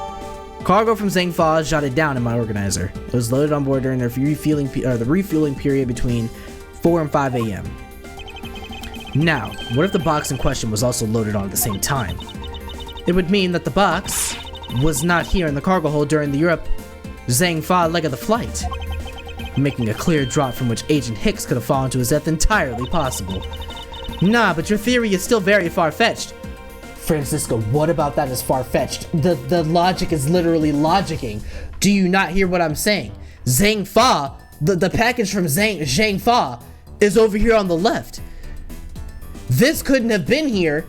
Speaker 1: Cargo from Zhangfa is jotted down in my organizer. It was loaded on board during the refueling period between 4 and 5 a.m. Now, what if the box in question was also loaded on at the same time? It would mean that the box was not here in the cargo hold during the Europe Zhangfa leg of the flight, making a clear drop from which Agent Hicks could have fallen to his death entirely possible. Nah, but your theory is still very far-fetched. Francisco, what about that is far-fetched? The logic is literally logicking. Do you not hear what I'm saying? Zhangfa, the package from Zhangfa is over here on the left. This couldn't have been here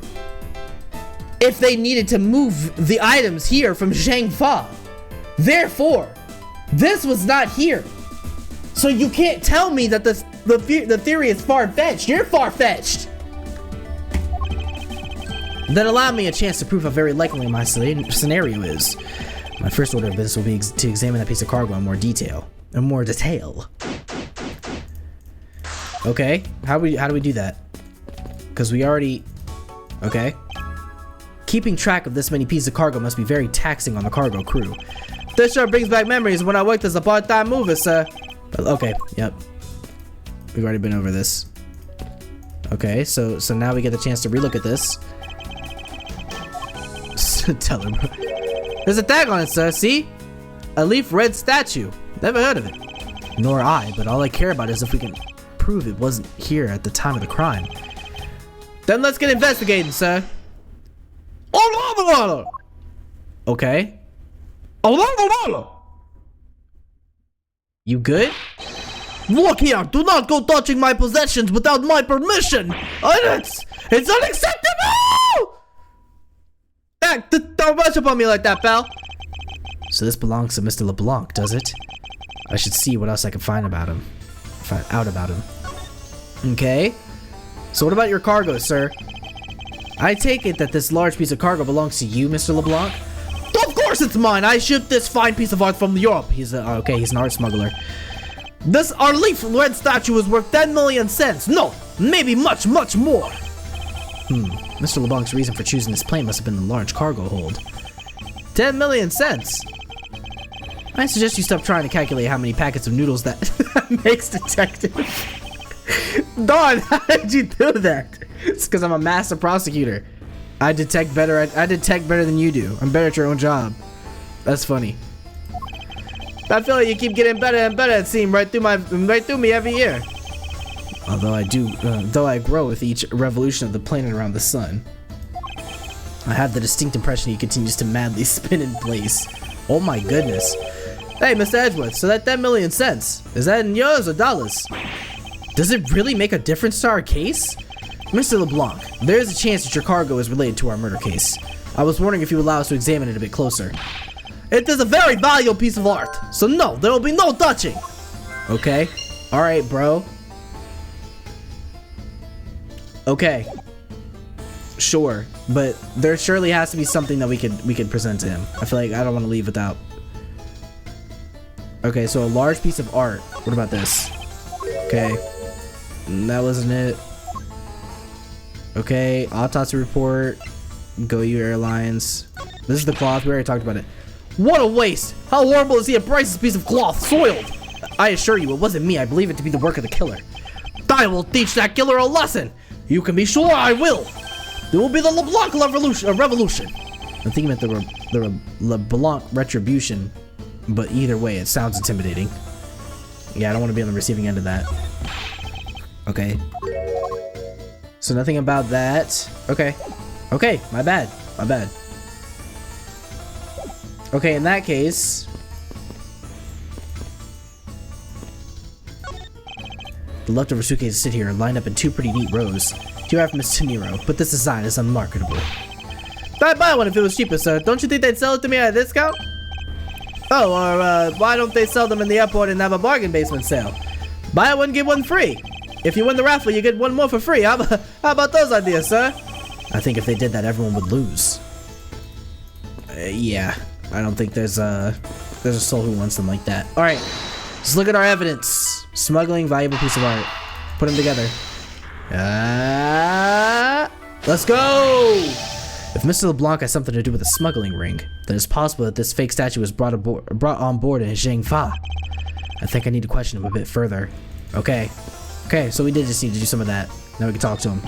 Speaker 1: if they needed to move the items here from Zhangfa. Therefore, this was not here. So you can't tell me that the theory is far-fetched. You're far-fetched. Then allow me a chance to prove how very likely my scenario is. My first order of business will be to examine that piece of cargo in more detail. Okay, how do we do that? Because we already... Okay. Keeping track of this many pieces of cargo must be very taxing on the cargo crew. This sure brings back memories when I worked as a part-time mover, sir. Okay, yep. We've already been over this. Okay, so now we get the chance to relook at this. Tell him. There's a tag on it, sir, see? A leaf red statue. Never heard of it. Nor I, but all I care about is if we can prove it wasn't here at the time of the crime. Then let's get investigating, sir. Okay. You good? Look here, do not go touching my possessions without my permission! It's unacceptable! Don't rush up on me like that, pal! So this belongs to Mr. LeBlanc, does it? I should see what else I can find out about him. Okay. So what about your cargo, sir? I take it that this large piece of cargo belongs to you, Mr. LeBlanc? Of course it's mine! I shipped this fine piece of art from Europe. He's an art smuggler. Our leaf red statue is worth 10 million cents. No, maybe much, much more. Mr. LeBlanc's reason for choosing this plane must have been the large cargo hold. 10 million cents? I suggest you stop trying to calculate how many packets of noodles that makes, detective. Don, how did you do that? It's because I'm a master prosecutor. I detect better than you do. I'm better at your own job. That's funny. I feel like you keep getting better and better at seeing right through me every year. Although I grow with each revolution of the planet around the sun. I have the distinct impression he continues to madly spin in place. Oh my goodness. Hey, Mr. Edgeworth, so that 10 million cents, is that in euros or dollars? Does it really make a difference to our case? Mr. LeBlanc, there is a chance that your cargo is related to our murder case. I was wondering if you would allow us to examine it a bit closer. It is a very valuable piece of art, so no, there will be no touching. Okay, alright, bro. Okay. Sure, but there surely has to be something that we could present to him. I feel like I don't want to leave without. Okay, so a large piece of art. What about this? Okay. That wasn't it. Okay, autopsy report. Go you Airlines. This is the cloth. We already talked about it. What a waste! How horrible to see a priceless piece of cloth soiled! I assure you, it wasn't me. I believe it to be the work of the killer. I will teach that killer a lesson! You can be sure I will! There will be the LeBlanc revolution! I'm thinking about the LeBlanc retribution, but either way, it sounds intimidating. Yeah, I don't want to be on the receiving end of that. Okay. So nothing about that. Okay. Okay, my bad. My bad. Okay, in that case... The leftover suitcases sit here, lined up in two pretty neat rows. Dear after Mr. Nero, but this design is unmarketable. I'd buy one if it was cheaper, sir. Don't you think they'd sell it to me at a discount? Oh, or why don't they sell them in the airport and have a bargain basement sale? Buy one, get one free. If you win the raffle, you get one more for free. How about those ideas, sir? I think if they did that, everyone would lose. Yeah, I don't think there's a soul who wants them like that. All right, let's look at our evidence. Smuggling valuable piece of art. Put them together. Let's go! If Mr. LeBlanc has something to do with the smuggling ring, then it's possible that this fake statue was brought on board in Zhangfa. I think I need to question him a bit further. Okay. Okay, so we did just need to do some of that. Now we can talk to him.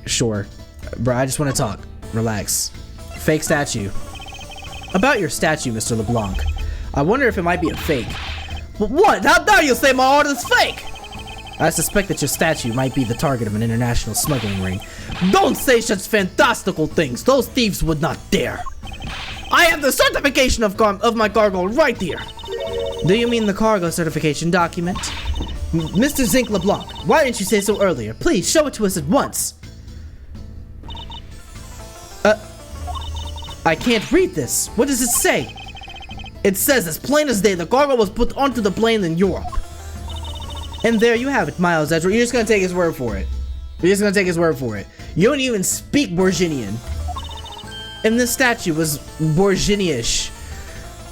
Speaker 1: Sure. Bro, I just want to talk. Relax. Fake statue. About your statue, Mr. LeBlanc. I wonder if it might be a fake. But what? How dare you say my art is fake? I suspect that your statue might be the target of an international smuggling ring. Don't say such fantastical things. Those thieves would not dare. I have the certification of my cargo right here. Do you mean the cargo certification document? Mr. Zinc LeBlanc, why didn't you say so earlier? Please show it to us at once. I can't read this. What does it say? It says as plain as day, the cargo was put onto the plane in Europe. And there you have it, Miles Edgeworth. You're just gonna take his word for it. You're just gonna take his word for it. You don't even speak Borginian. And this statue was Borginiish.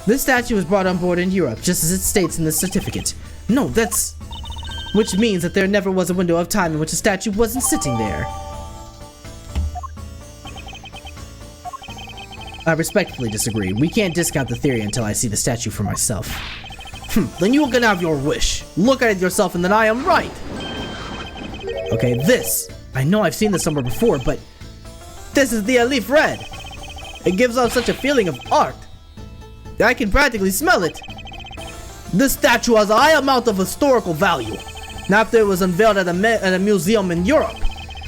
Speaker 1: This statue was brought on board in Europe, just as it states in the certificate. No, which means that there never was a window of time in which a statue wasn't sitting there. I respectfully disagree. We can't discount the theory until I see the statue for myself. Then you can have your wish. Look at it yourself and then I am right. Okay, this. I know I've seen this somewhere before, but this is the Elif Red. It gives off such a feeling of art. I can practically smell it. This statue has a high amount of historical value. Now, after it was unveiled at a museum in Europe,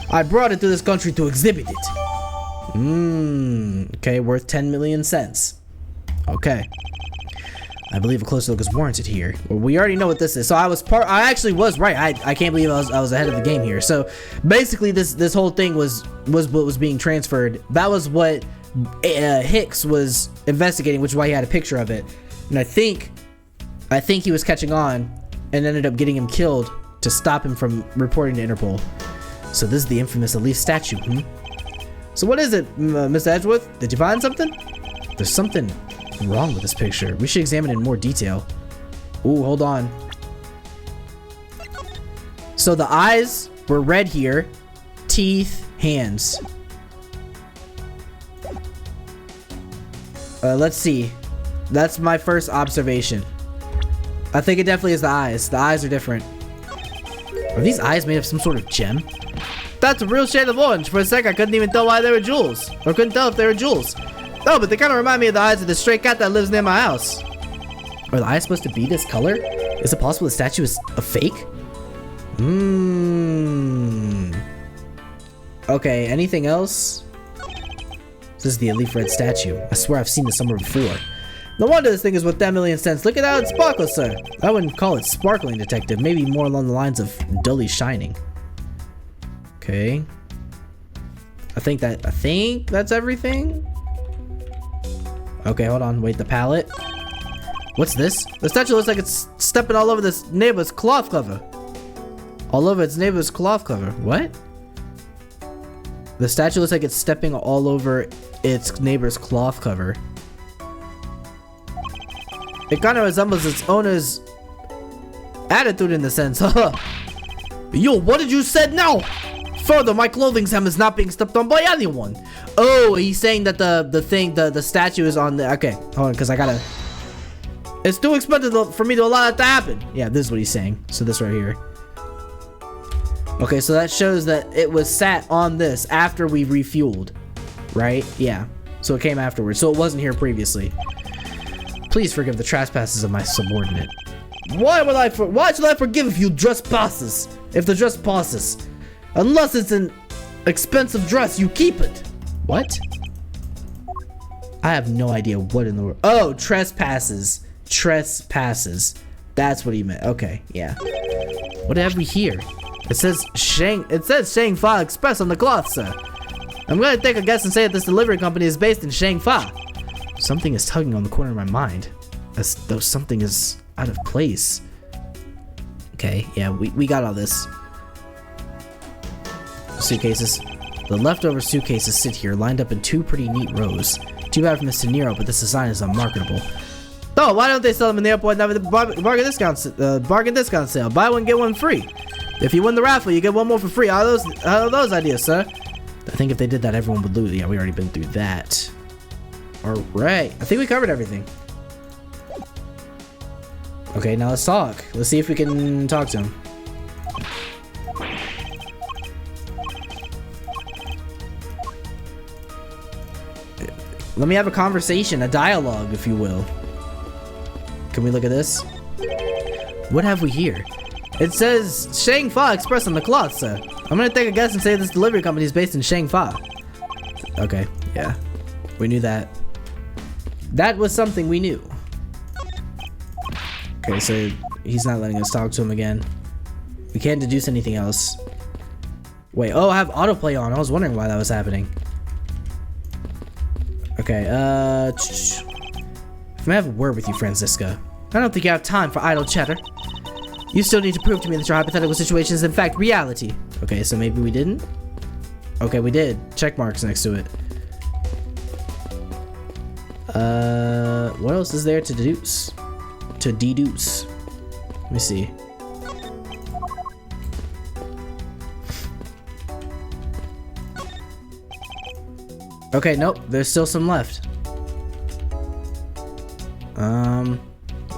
Speaker 1: I brought it to this country to exhibit it. Okay, worth 10 million cents. Okay. I believe a closer look is warranted here. Well, we already know what this is. So I actually was right. I can't believe I was ahead of the game here. So basically this whole thing was what was being transferred. That was what Hicks was investigating, which is why he had a picture of it. And I think he was catching on and ended up getting him killed to stop him from reporting to Interpol. So this is the infamous Elif statue, So what is it, Mr. Edgeworth? Did you find something? There's something wrong with this picture. We should examine it in more detail. Ooh, hold on. So the eyes were red here. Teeth, hands. Let's see. That's my first observation. I think it definitely is the eyes. The eyes are different. Are these eyes made of some sort of gem? That's a real shade of orange. For a sec, I couldn't even tell why they were jewels. Or couldn't tell if they were jewels. No, but they kind of remind me of the eyes of the stray cat that lives near my house. Are the eyes supposed to be this color? Is it possible the statue is a fake? Okay, anything else? This is the Elif Red statue. I swear I've seen this somewhere before. No wonder this thing is worth 10 million cents. Look at how it sparkles, sir. I wouldn't call it sparkling, detective. Maybe more along the lines of dully shining. Okay. I think that's everything. Okay, hold on. Wait, the palette. What's this? The statue looks like it's stepping all over this neighbor's cloth cover. All over its neighbor's cloth cover. What? The statue looks like it's stepping all over its neighbor's cloth cover. It kind of resembles its owner's attitude in the sense. Yo, what did you say now? Further, my clothing hem is not being stepped on by anyone. Oh, he's saying that the statue is on the. Okay, hold on, because I gotta. It's too expensive for me to allow that to happen. Yeah, this is what he's saying. So this right here. Okay, so that shows that it was sat on this after we refueled, right? Yeah. So it came afterwards. So it wasn't here previously. Please forgive the trespasses of my subordinate. Why should I forgive if you trespasses? If the dress passes? Unless it's an expensive dress, you keep it. What? I have no idea what in the world. Oh, trespasses. Trespasses. That's what he meant. Okay, yeah. What have we here? It says Shangfa Express on the cloth, sir. I'm gonna take a guess and say that this delivery company is based in Shangfa. Something is tugging on the corner of my mind, as though something is out of place. Okay, yeah, we got all this. Suitcases. The leftover suitcases sit here, lined up in two pretty neat rows. Too bad for Mr. Nero, but this design is unmarketable. Oh, why don't they sell them in the airport and have a bargain discount sale? Buy one, get one free. If you win the raffle, you get one more for free. How are those ideas, sir? I think if they did that, everyone would lose. Yeah, we already been through that. Alright, I think we covered everything. Okay, now let's talk. Let's see if we can talk to him. Let me have a conversation, a dialogue, if you will. Can we look at this? What have we here? It says Shangfa Express on the cloth, sir. I'm gonna take a guess and say this delivery company is based in Shangfa. Okay, yeah. We knew that. That was something we knew. Okay, so he's not letting us talk to him again. We can't deduce anything else. Wait, oh, I have autoplay on. I was wondering why that was happening. Okay, May I have a word with you, Franziska? I don't think you have time for idle chatter. You still need to prove to me that your hypothetical situation is in fact reality. Okay, so maybe we didn't? Okay, we did. Check marks next to it. What else is there to deduce? Let me see. Okay, nope, there's still some left.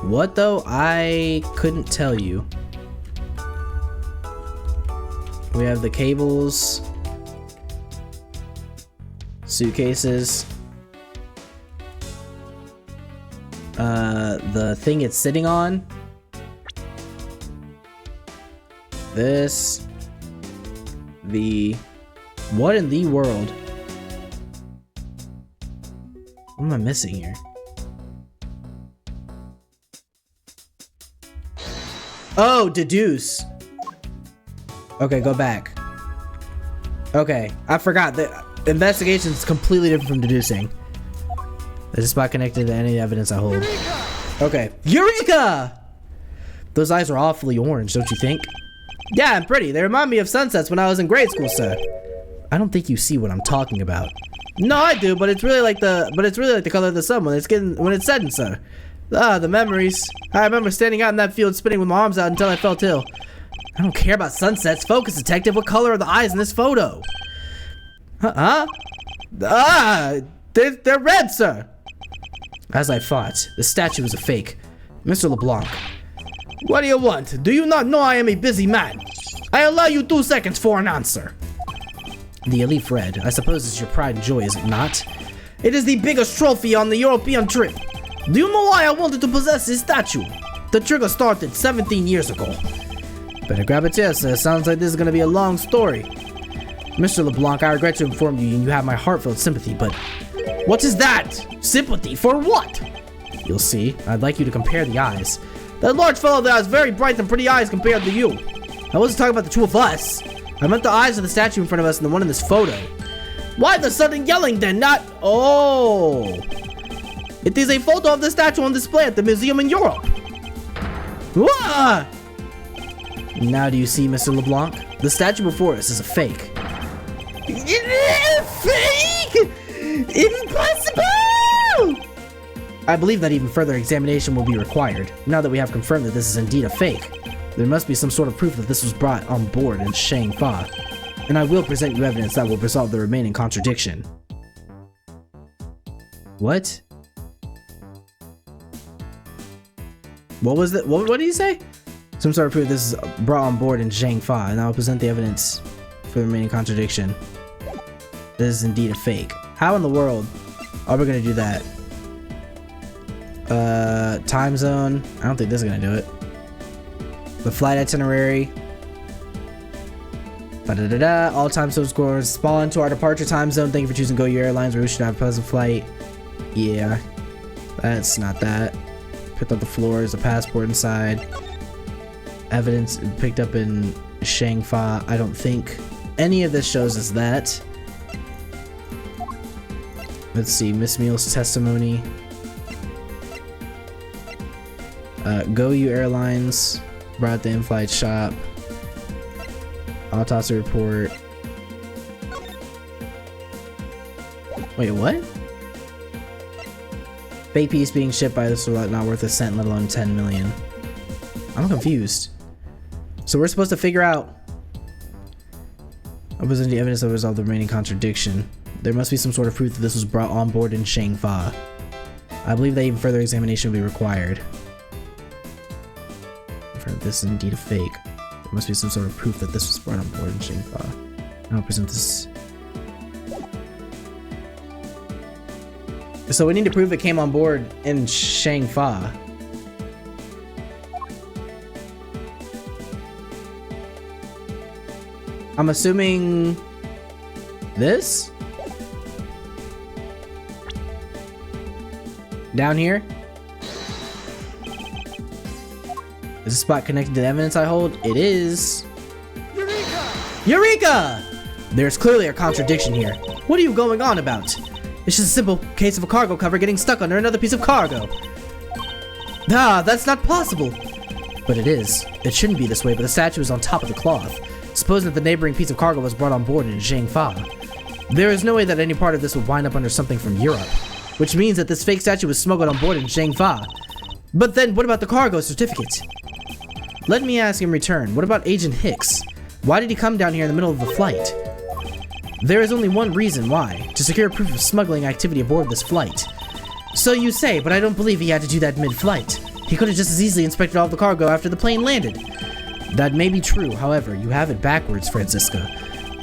Speaker 1: What though? I couldn't tell you. We have the cables, suitcases, the thing it's sitting on, this, what in the world? What am I missing here? Oh, deduce. Okay, go back. Okay, I forgot. The investigation is completely different from deducing. Is this spot connected to any evidence I hold?
Speaker 2: Eureka!
Speaker 1: Okay. Eureka! Those eyes are awfully orange, don't you think? Yeah, I'm pretty. They remind me of sunsets when I was in grade school, sir. I don't think you see what I'm talking about. No, I do, but it's really like the color of the sun when it's setting, sir. Ah, the memories. I remember standing out in that field spinning with my arms out until I felt ill. I don't care about sunsets. Focus, detective. What color are the eyes in this photo? Huh? Ah, they're red, sir. As I thought, the statue was a fake. Mr. LeBlanc. What do you want? Do you not know I am a busy man? I allow you 2 seconds for an answer. The Elite Red. I suppose it's your pride and joy, is it not? It is the biggest trophy on the European trip. Do you know why I wanted to possess this statue? The trigger started 17 years ago. Better grab it here, sir. Sounds like this is gonna be a long story. Mr. LeBlanc, I regret to inform you, and you have my heartfelt sympathy, but... What is that? Sympathy for what? You'll see. I'd like you to compare the eyes. That large fellow there has very bright and pretty eyes compared to you. I wasn't talking about the two of us. I meant the eyes of the statue in front of us and the one in this photo. Why the sudden yelling then? Not... Oh... It is a photo of the statue on display at the museum in Europe. Wah! Now do you see, Mr. LeBlanc? The statue before us is a fake. Fake! Impossible! I believe that even further examination will be required. Now that we have confirmed that this is indeed a fake, there must be some sort of proof that this was brought on board in Shangfa. And I will present you evidence that will resolve the remaining contradiction. What? What was that? What did he say? Some sort of proof this is brought on board in Shangfa, and I will present the evidence for the remaining contradiction. This is indeed a fake. How in the world are we gonna do that? Time zone. I don't think this is gonna do it. The flight itinerary. Da-da-da-da. All time zone scores. Spawn to our departure time zone. Thank you for choosing Go You Airlines, where we should have a pleasant flight. Yeah. That's not that. Picked up the floors, a passport inside. Evidence picked up in Shangfa. I don't think any of this shows us that. Let's see, Miss Meal's testimony. Go You Airlines brought the in-flight shop. Autopsy report. Wait, what? Fake piece being shipped by this roulette not worth a cent, let alone 10 million. I'm confused. So we're supposed to figure out what was the evidence that resolved the remaining contradiction. There must be some sort of proof that this was brought on board in Shangfa. I believe that even further examination will be required. If this is indeed a fake, there must be some sort of proof that this was brought on board in Shangfa. I'll present this. So we need to prove it came on board in Shangfa. I'm assuming this? Down here? Is this spot connected to the evidence I hold? It is. Eureka! There's clearly a contradiction here. What are you going on about? It's just a simple case of a cargo cover getting stuck under another piece of cargo. Ah, that's not possible. But it is. It shouldn't be this way, but the statue is on top of the cloth. Supposing that the neighboring piece of cargo was brought on board in Zhangfa. There is no way that any part of this would wind up under something from Europe, which means that this fake statue was smuggled on board in Zhangfa. But then, what about the cargo certificate? Let me ask in return, what about Agent Hicks? Why did he come down here in the middle of the flight? There is only one reason why, to secure proof of smuggling activity aboard this flight. So you say, but I don't believe he had to do that mid-flight. He could have just as easily inspected all the cargo after the plane landed. That may be true, however, you have it backwards, Francisca.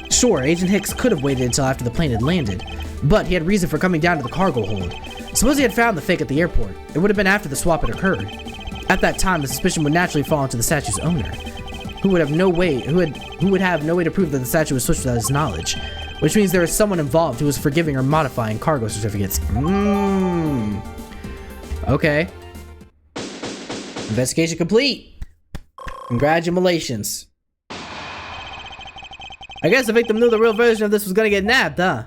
Speaker 1: Sure, Agent Hicks could have waited until after the plane had landed, but he had reason for coming down to the cargo hold. Suppose he had found the fake at the airport. It would have been after the swap had occurred. At that time, the suspicion would naturally fall onto the statue's owner, who would have no way to prove that the statue was switched without his knowledge. Which means there is someone involved who was forgiving or modifying cargo certificates. Okay. Investigation complete. Congratulations. I guess the victim knew the real version of this was gonna get nabbed, huh?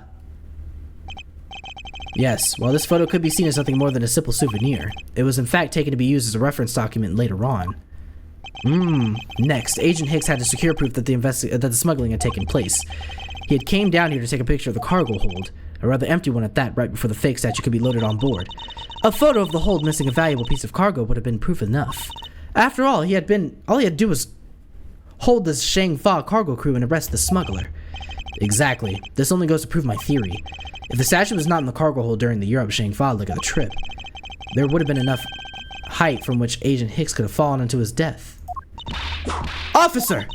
Speaker 1: Yes, while this photo could be seen as nothing more than a simple souvenir, it was in fact taken to be used as a reference document later on. Next, Agent Hicks had to secure proof that the smuggling had taken place. He had came down here to take a picture of the cargo hold, a rather empty one at that, right before the fake statue could be loaded on board. A photo of the hold missing a valuable piece of cargo would have been proof enough. After all, all he had to do was hold the Zhangfa cargo crew and arrest the smuggler. Exactly. This only goes to prove my theory. If the statue was not in the cargo hold during the Europe-Zhangfa leg of the trip, there would have been enough height from which Agent Hicks could have fallen into his death. Officer!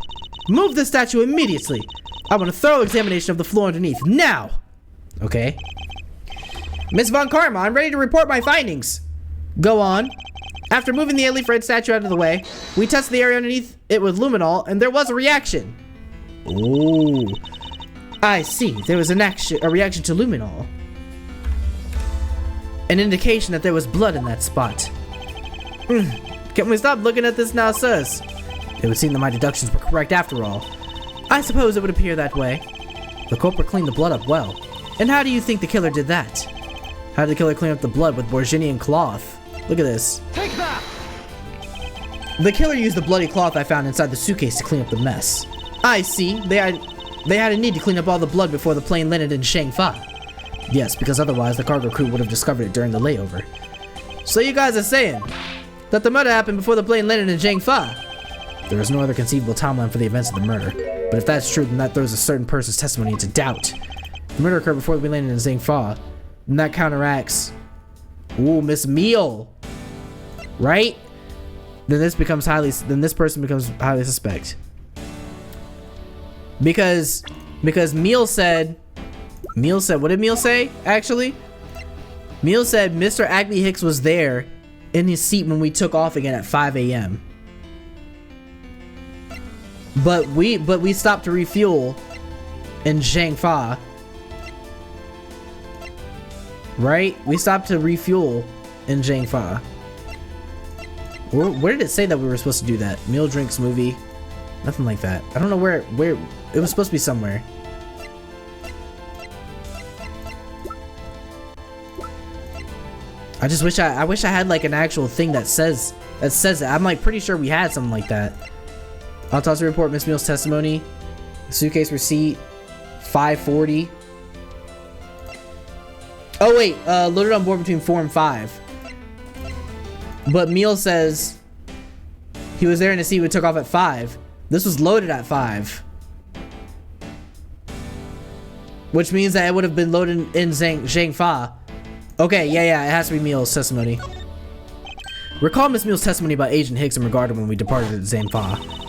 Speaker 1: Move the statue immediately! I want a thorough examination of the floor underneath, now! Okay. Miss Von Karma, I'm ready to report my findings. Go on. After moving the Elif Red statue out of the way, we tested the area underneath it with luminol, and there was a reaction. Ooh. I see. There was a reaction to luminol. An indication that there was blood in that spot. Can we stop looking at this now, sirs? It would seem that my deductions were correct after all. I suppose it would appear that way. The culprit cleaned the blood up well. And how do you think the killer did that? How did the killer clean up the blood with Borginian cloth? Look at this.
Speaker 2: Take that!
Speaker 1: The killer used the bloody cloth I found inside the suitcase to clean up the mess. I see. They had a need to clean up all the blood before the plane landed in Zhangfa. Yes, because otherwise the cargo crew would have discovered it during the layover. So you guys are saying that the murder happened before the plane landed in Zhangfa? There is no other conceivable timeline for the events of the murder. But if that's true, then that throws a certain person's testimony into doubt. The murder occurred before we landed in Zhangfa. And that counteracts... Ooh, Miss Meal! Right? Then this person becomes highly suspect. Because Meal said, what did Meal say, actually? Meal said Mr. Acme Hicks was there in his seat when we took off again at 5 a.m. But we stopped to refuel in Zhangfa. Right? We stopped to refuel in Zhangfa. Where did it say that we were supposed to do that? Meal, drinks, movie. Nothing like that. I don't know where it was supposed to be somewhere. I just wish I had like an actual thing that says it. I'm like pretty sure we had something like that. Autopsy report, Miss Meal's testimony, suitcase receipt, 540. Oh wait, loaded on board between 4 and 5. But Meal says he was there in the seat we took off at 5. This was loaded at 5. Which means that it would have been loaded in Zhangfa. Okay, yeah, it has to be Meal's testimony. Recall Miss Meal's testimony about Agent Hicks in regard to when we departed at Zhangfa.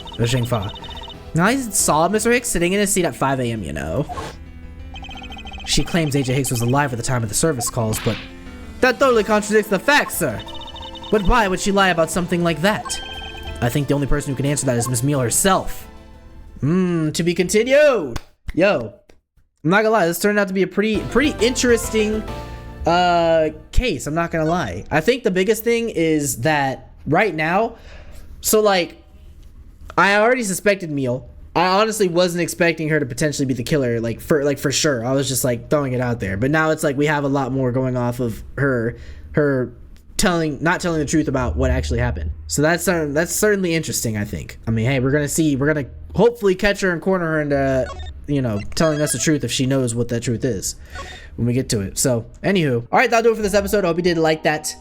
Speaker 1: Now I saw Mr. Hicks sitting in his seat at 5 a.m., you know. She claims Agent Hicks was alive at the time of the service calls, but that totally contradicts the facts, sir. But why would she lie about something like that? I think the only person who can answer that is Miss Meal herself. To be continued. Yo, I'm not gonna lie, this turned out to be a pretty interesting case. I'm not gonna lie. I think the biggest thing is that right now, so like, I already suspected Meal. I honestly wasn't expecting her to potentially be the killer, like for sure. I was just like throwing it out there. But now it's like we have a lot more going off of her not telling the truth about what actually happened. So that's certainly interesting, I think. I mean, hey, we're gonna hopefully catch her and corner her into, you know, telling us the truth if she knows what that truth is when we get to it. So anywho, all right, that'll do it for this episode. I hope you did like that.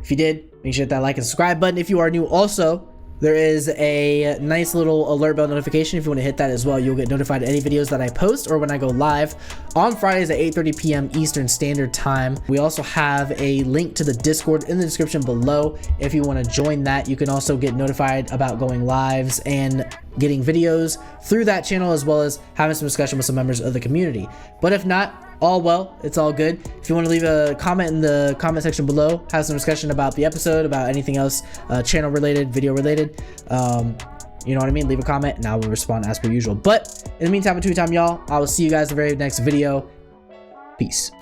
Speaker 1: If you did, make sure to hit that like and subscribe button. If you are new, also there is a nice little alert bell notification. If you want to hit that as well, you'll get notified of any videos that I post or when I go live on Fridays at 8:30 p.m. Eastern Standard Time. We also have a link to the Discord in the description below. If you want to join that, you can also get notified about going lives and getting videos through that channel, as well as having some discussion with some members of the community. But if not, all well, it's all good. If you want to leave a comment in the comment section below, have some discussion about the episode, about anything else channel related, video related, you know what I mean, leave a comment and I will respond as per usual. But in the meantime, until time, y'all, I will see you guys in the very next video. Peace.